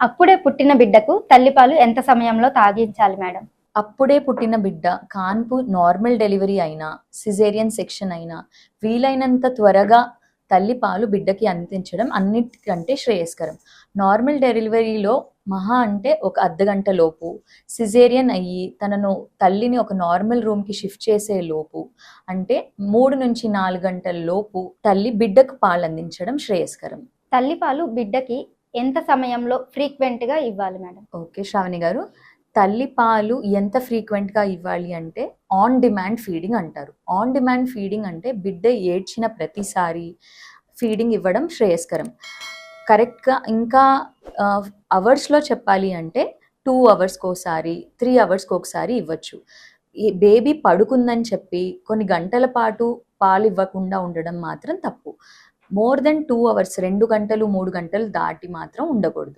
అప్పుడే పుట్టిన బిడ్డకు తల్లిపాలు ఎంత సమయంలో తాగించాలి మేడం? అప్పుడే పుట్టిన బిడ్డ కాన్పు నార్మల్ డెలివరీ అయినా సిజేరియన్ సెక్షన్ అయినా వీలైనంత త్వరగా తల్లిపాలు బిడ్డకి అందించడం అన్నిటికంటే శ్రేయస్కరం. నార్మల్ డెలివరీలో మహా అంటే ఒక అర్ధగంట లోపు, సిజేరియన్ అయ్యి తల్లిని ఒక నార్మల్ రూమ్కి షిఫ్ట్ చేసే లోపు, అంటే 3 నుంచి 4 గంటల లోపు తల్లి బిడ్డకు పాలు అందించడం శ్రేయస్కరం. తల్లిపాలు బిడ్డకి ఎంత సమయంలో ఫ్రీక్వెంట్గా ఇవ్వాలి మేడం? ఓకే శ్రావణి గారు, తల్లిపాలు ఎంత ఫ్రీక్వెంట్గా ఇవ్వాలి అంటే ఆన్ డిమాండ్ ఫీడింగ్ అంటారు. ఆన్ డిమాండ్ ఫీడింగ్ అంటే బిడ్డ ఏడ్చిన ప్రతిసారి ఫీడింగ్ ఇవ్వడం శ్రేయస్కరం. కరెక్ట్గా ఇంకా అవర్స్లో చెప్పాలి అంటే 2 అవర్స్కి ఒకసారి, 3 అవర్స్కి ఒకసారి ఇవ్వచ్చు. ఈ బేబీ పడుకుందని చెప్పి కొన్ని గంటల పాటు పాలు ఇవ్వకుండా ఉండడం మాత్రం తప్పు. మోర్ దెన్ 2 అవర్స్, 2 గంటలు 3 గంటలు దాటి మాత్రం ఉండకూడదు.